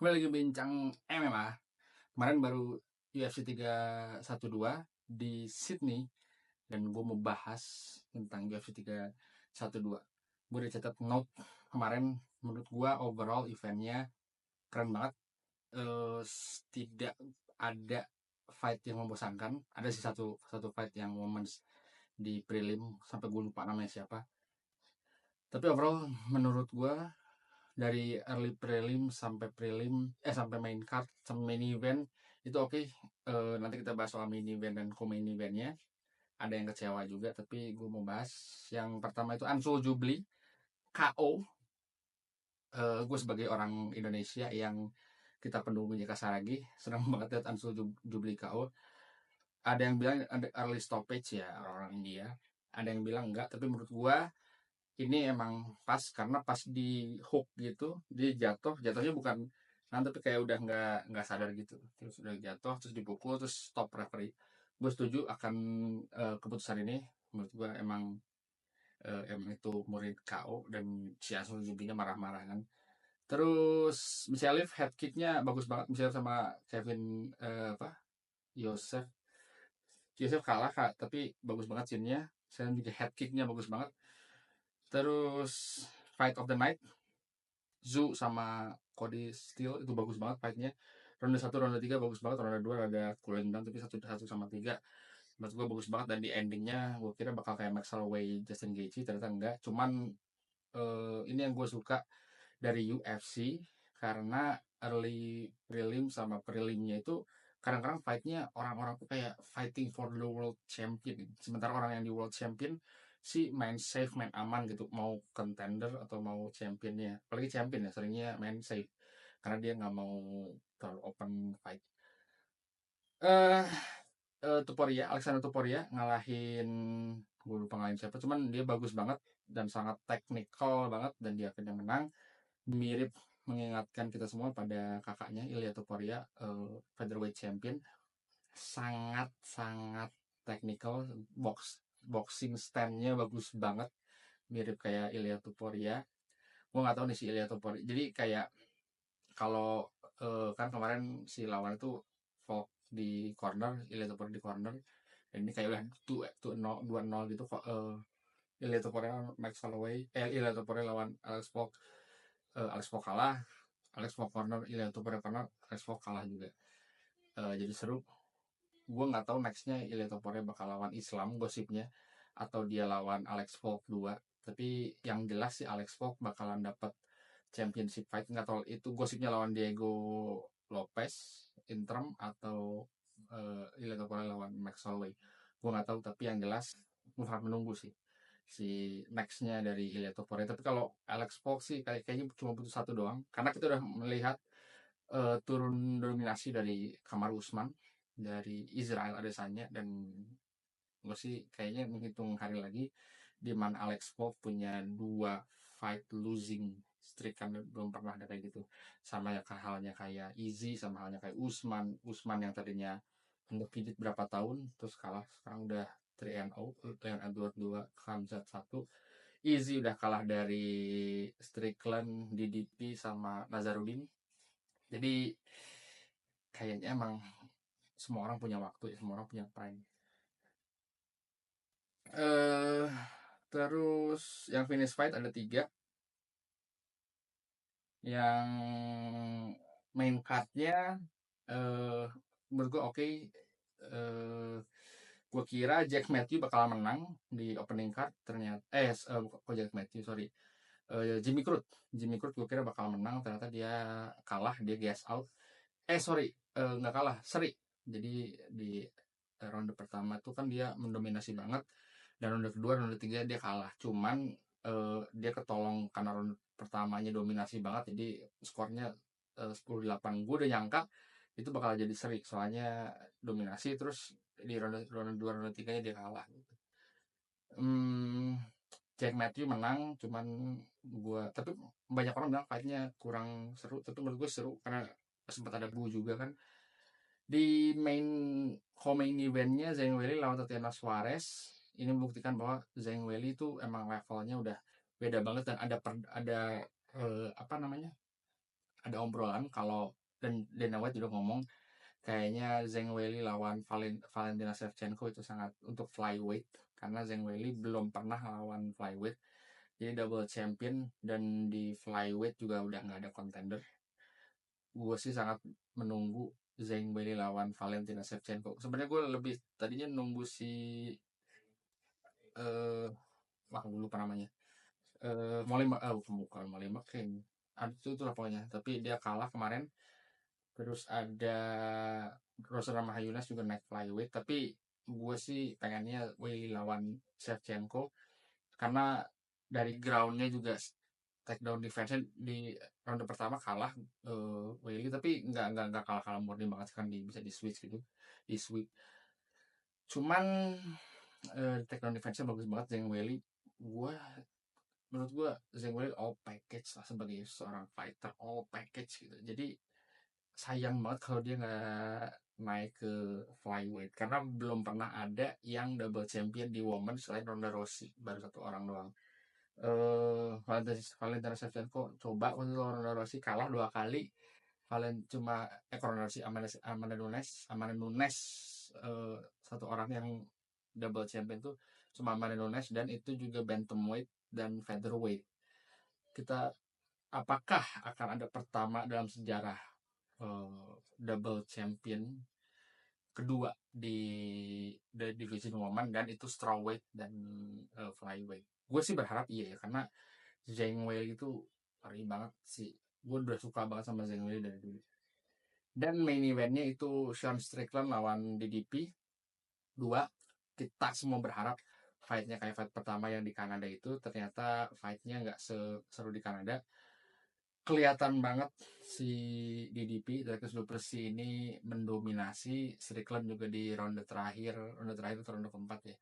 Gue lagi bincang MMA. Kemarin baru UFC 312 di Sydney dan gue mau bahas tentang UFC 312. Gue udah catat note kemarin. Menurut gue overall eventnya keren banget. Tidak ada fight yang membosankan. Ada sih satu satu fight yang moments di prelim sampai gue lupa namanya siapa. Tapi overall menurut gue dari early prelim sampai main card sampai main event itu oke. Nanti kita bahas soal main event dan co-main eventnya. Ada yang kecewa juga, tapi gue mau bahas yang pertama itu Ansul Jubli KO. Gue sebagai orang Indonesia yang kita pendukung JK Saragi senang banget lihat Ansul Jubli KO. Ada yang bilang ada early stoppage ya orang India, ada yang bilang enggak, tapi menurut gue ini emang pas karena pas di hook gitu dia jatuhnya bukan tapi kayak udah nggak sadar gitu, terus udah jatuh terus dipukul terus stop referee. Gue setuju akan keputusan ini. Menurut gue emang itu murid KO dan si Asun Jubinya marah-marah kan. Terus Michaelif head kicknya bagus banget, misalnya sama Kevin apa Yosef Yosef kalah kak, tapi bagus banget scene-nya. Saya juga head kicknya bagus banget. Terus Fight of the Night Zoo sama Cody Steele itu bagus banget fightnya. Ronde 1, ronde 3 bagus banget, ronde 2 ada cooling down, tapi satu sama 3 menurut gue bagus banget. Dan di endingnya gue kira bakal kayak Max Holloway Justin Gaethje, ternyata enggak. Cuman ini yang gue suka dari UFC karena early prelim sama prelimnya itu kadang-kadang fightnya orang-orang tuh kayak fighting for the world champion, sementara orang yang di world champion si main safe, main aman gitu, mau contender atau mau championnya, apalagi champion ya seringnya main safe karena dia nggak mau terlalu open fight. eh Tuporia, Alexander Tuporia ngalahin, gue lupa ngalahin siapa, cuman dia bagus banget dan sangat teknikal banget dan dia akhirnya menang. Mirip mengingatkan kita semua pada kakaknya Ilya Topuria, featherweight champion. Sangat sangat teknikal, boxing stand-nya bagus banget, mirip kayak Ilya Topuria. Gue nggak tahu nih si Ilya Topuria. Jadi kayak kalau kan kemarin si lawan itu Volk di corner, Ilya Topuria di corner. Dan ini kayak udah 2-0 gitu. Ilya Topuria Max Holloway, Ilya Topuria lawan Alex Volk. Alex Volk kalah, Alex Volk corner, Ilya Topuria corner, Alex Volk kalah juga. Jadi seru. Gue nggak tahu nextnya Ilya Topuria bakal lawan Islam gosipnya atau dia lawan Alex Volk 2. Tapi yang jelas si Alex Volk bakalan dapat championship fight. Nggak tahu itu gosipnya lawan Diego Lopez interim atau Ilya Topuria lawan Max Holloway. Gue nggak tahu, tapi yang jelas gue sangat menunggu sih si nextnya dari Ilya Topuria. Tapi kalau Alex Volk sih kayaknya cuma butuh satu doang, karena kita udah melihat turun dominasi dari Kamaru Usman, dari Israel Adesanya, dan gue sih kayaknya menghitung hari lagi di mana Alex Volk punya 2 fight losing streak, kan belum pernah ada kayak gitu. Sama ya halnya kayak Izzy, sama halnya kayak Usman yang tadinya undefeated berapa tahun terus kalah, sekarang udah 3-0, yang Edward 2, Khamzat 1. Izzy udah kalah dari Strickland, DDP sama Nazarudin. Jadi kayaknya emang semua orang punya waktu ya, semua orang punya time. eh Terus yang finish fight ada 3. Yang main cardnya eh menurut gue oke. Gue kira Jack Matthew bakal menang di opening card, ternyata kok Jack Matthew, sorry, Jimmy Crute gue kira bakal menang, ternyata dia kalah, dia gas out. Sorry, nggak kalah, seri. Jadi di ronde pertama itu kan dia mendominasi banget, dan ronde kedua, ronde tiga dia kalah. Cuman dia ketolong karena ronde pertamanya dominasi banget, jadi skornya 10-8. Gue udah nyangka itu bakal jadi seri, soalnya dominasi terus di ronde ronde 2, ronde tiganya dia kalah gitu. Hmm, Jack Matthew menang, cuman tapi banyak orang bilang fightnya kurang seru, tapi menurut gue seru karena sempat ada Bu juga kan. Di main eventnya Zhang Weili lawan Tatiana Suarez, ini membuktikan bahwa Zhang Weili itu emang levelnya udah beda banget, dan ada apa namanya, ada obrolan kalau, dan Dana White juga ngomong kayaknya Zhang Weili lawan Valentina Shevchenko itu sangat untuk flyweight, karena Zhang Weili belum pernah lawan flyweight, jadi double champion, dan di flyweight juga udah nggak ada contender. Gue sih sangat menunggu Zhang Weili lawan Valentina Shevchenko. Sebenarnya gue lebih tadinya nunggu si eh wah gue lupa namanya, Molly bukan Molly McCain, itu lah pokoknya, tapi dia kalah kemarin. Terus ada Rosa Namajunas juga naik flyweight, tapi gue sih pengennya Weili lawan Shevchenko, karena dari groundnya juga takedown defense di ronde pertama kalah Weili, tapi nggak kalah kalah murni banget kan, bisa di switch gitu, di sweep. Cuman takedown defense bagus banget Zhang Weili. Gue menurut gue Zhang Weili all package lah, sebagai seorang fighter all package gitu. Jadi sayang banget kalau dia nggak naik ke flyweight, karena belum pernah ada yang double champion di woman selain Ronda Rousey, baru satu orang doang. Valentina Shevchenko coba untuk Ronda Rousey, kalah 2 kali. Cuma Ronda Rousey, Amanda Nunes, satu orang yang double champion tuh cuma Amanda Nunes, dan itu juga bantamweight dan featherweight. Kita apakah akan ada pertama dalam sejarah double champion kedua di division woman, dan itu strawweight dan flyweight? Gue sih berharap iya ya, karena Zhang Weili itu ngeri banget sih. Gue udah suka banget sama Zhang Weili dari dulu. Dan main eventnya itu Sean Strickland lawan DDP 2. Kita semua berharap fightnya kayak fight pertama yang di Kanada itu, ternyata fightnya nggak seru di Kanada. Kelihatan banget si DDP Dricus du Plessis ini mendominasi. Strickland juga di ronde terakhir atau ronde keempat ya,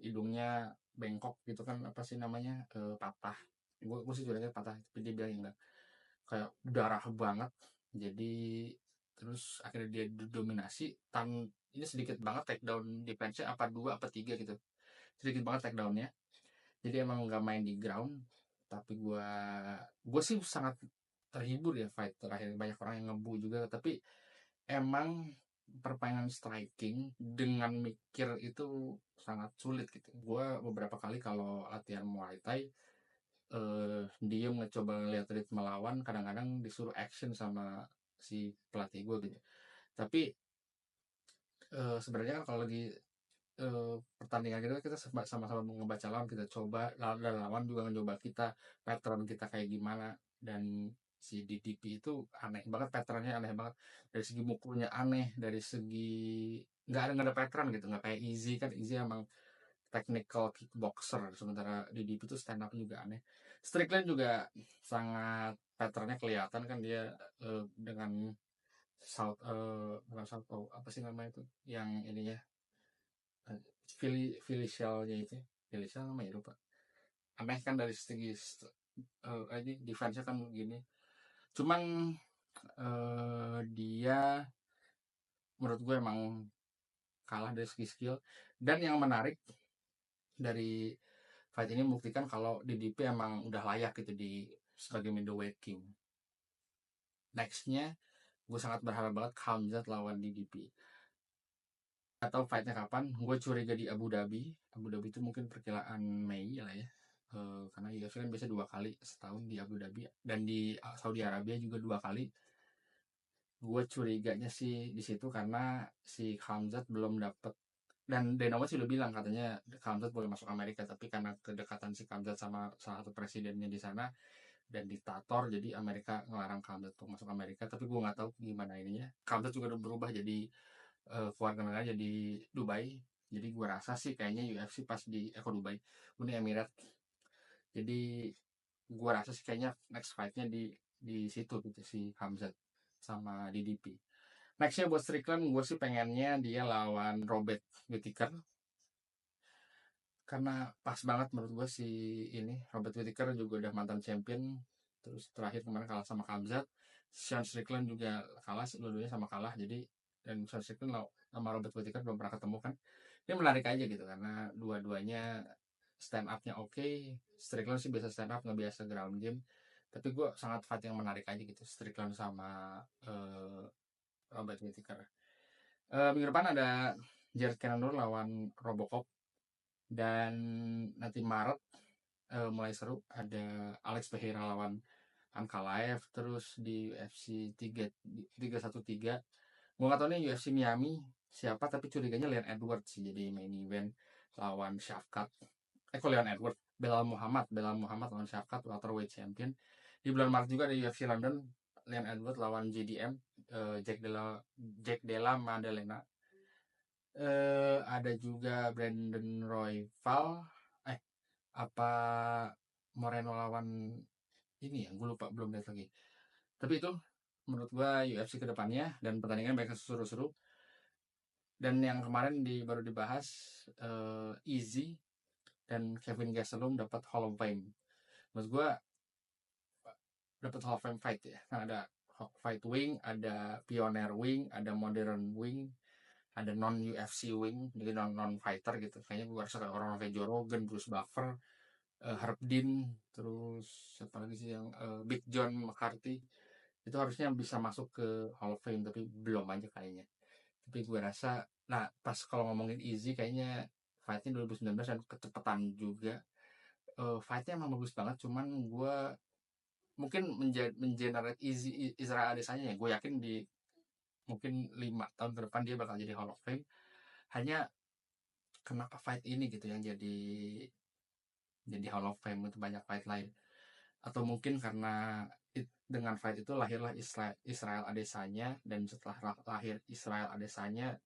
hidungnya bengkok gitu kan, apa sih namanya, patah. Gue sih curiganya patah, tapi dia bilang enggak, kayak darah banget. Jadi terus akhirnya dia dominasi, ini sedikit banget takedown defense-nya, apa 2 apa 3 gitu, sedikit banget takedownnya. Jadi emang nggak main di ground. Tapi gue sih sangat terhibur ya fight terakhir. Banyak orang yang ngebu juga, tapi emang permainan striking dengan mikir itu sangat sulit gitu. Gue beberapa kali kalau latihan Muay Thai, diem ngecoba ngeliat ritme melawan, kadang-kadang disuruh action sama si pelatih gue gitu. Tapi sebenarnya kan kalau lagi pertandingan gitu kita sama-sama ngebaca lawan, kita coba, dan lawan juga ngecoba kita, pattern kita kayak gimana. Dan si DDP itu aneh banget, patternnya aneh banget, dari segi mukulnya aneh, dari segi nggak ada pattern gitu, nggak kayak Easy. Kan Easy emang technical kickboxer, sementara DDP itu stand up juga aneh. Strickland juga sangat patternnya kelihatan kan, dia dengan bukan apa sih namanya itu yang ininya, Felicialnya itu, Felicial namanya lupa. Aneh kan dari segi ini defense-nya kan gini. Cuman dia menurut gue emang kalah dari segi skill. Dan yang menarik dari fight ini membuktikan kalau DDP emang udah layak gitu sebagai middleweight king. Nextnya gue sangat berharap banget Khamzat lawan DDP. Atau fightnya kapan, gue curiga di Abu Dhabi. Abu Dhabi itu mungkin perkiraan Mei lah ya, karena UFC kan biasa 2 kali setahun di Abu Dhabi, dan di Saudi Arabia juga 2 kali. Gue curiganya sih di situ, karena si Khamzat belum dapet, dan Dana White sudah bilang katanya Khamzat boleh masuk Amerika, tapi karena kedekatan si Khamzat sama salah satu presidennya di sana dan diktator, jadi Amerika ngelarang Khamzat untuk masuk Amerika. Tapi gue nggak tahu gimana ininya. Khamzat juga udah berubah jadi keluarga negara jadi Dubai. Jadi gue rasa sih kayaknya UFC pas di Dubai, Uni Emirat. Jadi gue rasa sih kayaknya next fightnya di situ gitu, si Hamzat sama DDP. Nextnya buat Strickland, gue sih pengennya dia lawan Robert Whittaker, karena pas banget menurut gue si ini Robert Whittaker juga udah mantan champion, terus terakhir kemarin kalah sama Hamzat. Sean Strickland juga kalah, dua-duanya sama kalah. Jadi, dan Sean Strickland sama Robert Whittaker belum pernah ketemu kan, ini menarik aja gitu, karena dua-duanya stand up-nya oke. Strickland sih biasa stand up, nggak biasa ground game. Tapi gue sangat fight yang menarik aja gitu, Strickland sama Robert Whittaker. Minggu depan ada Jared Cannonier lawan Robocop, dan nanti Maret mulai seru, ada Alex Pereira lawan Ankalaev. Terus di UFC 313, gue gak tau nih UFC Miami siapa, tapi curiganya Leon Edwards sih jadi main event lawan Shafkat. Kok Leon Edwards, Belal Muhammad lawan Shafkat, welterweight champion. Di bulan Maret juga ada UFC London, Leon Edwards lawan JDM, Jack Della Maddalena. Ada juga Brandon Royval, eh apa Moreno lawan ini ya, gue lupa, belum lihat lagi. Tapi itu menurut gue UFC kedepannya, dan pertandingan banyak seru-seru. Dan yang kemarin baru dibahas, Easy dan Kevin Gastelum dapat Hall of Fame. Menurut gue dapat Hall of Fame fight ya. Kan ada fight wing, ada pioneer wing, ada modern wing, ada non UFC wing, jadi non fighter gitu. Kayaknya gue rasa kayak orang kayak Joe Rogan, Bruce Buffer, Herb Dean, terus siapa lagi sih yang Big John McCarthy, itu harusnya bisa masuk ke Hall of Fame, tapi belum aja kayaknya. Tapi gue rasa, nah pas kalau ngomongin Easy, kayaknya fightnya 2019 dan kecepatan juga. Fightnya emang bagus banget, cuman gue mungkin mengenerate Israel Adesanya ya. Gue yakin di mungkin 5 tahun ke depan dia bakal jadi Hall of Fame. Hanya kenapa fight ini gitu yang jadi Hall of Fame, itu banyak fight lain. Atau mungkin karena dengan fight itu lahirlah Israel Adesanya, dan setelah lahir Israel Adesanya,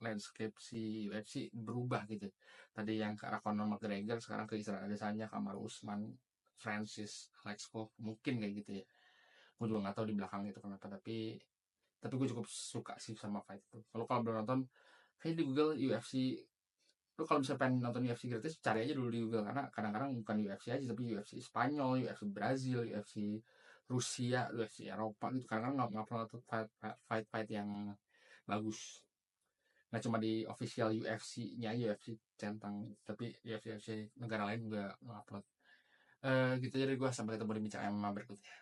landscape si UFC berubah gitu. Tadi yang ke arah Conor McGregor, sekarang ke Israel Adesanya, Kamaru Usman, Francis, Lexco, mungkin kayak gitu ya. Gue juga nggak tahu di belakang itu kenapa, tapi gue cukup suka sih sama fight itu. Kalau belum nonton, kayak di Google UFC, lu kalau misalnya pengen nonton UFC gratis, cari aja dulu di Google, karena kadang-kadang bukan UFC aja, tapi UFC Spanyol, UFC Brazil, UFC Rusia, UFC Eropa gitu. Karena nggak pernah nonton fight yang bagus. Nah, cuma di official UFC-nya aja, UFC centang, tapi UFC negara lain juga nge-upload. Gitu, jadi gue sampai ketemu di bicara MMA berikutnya.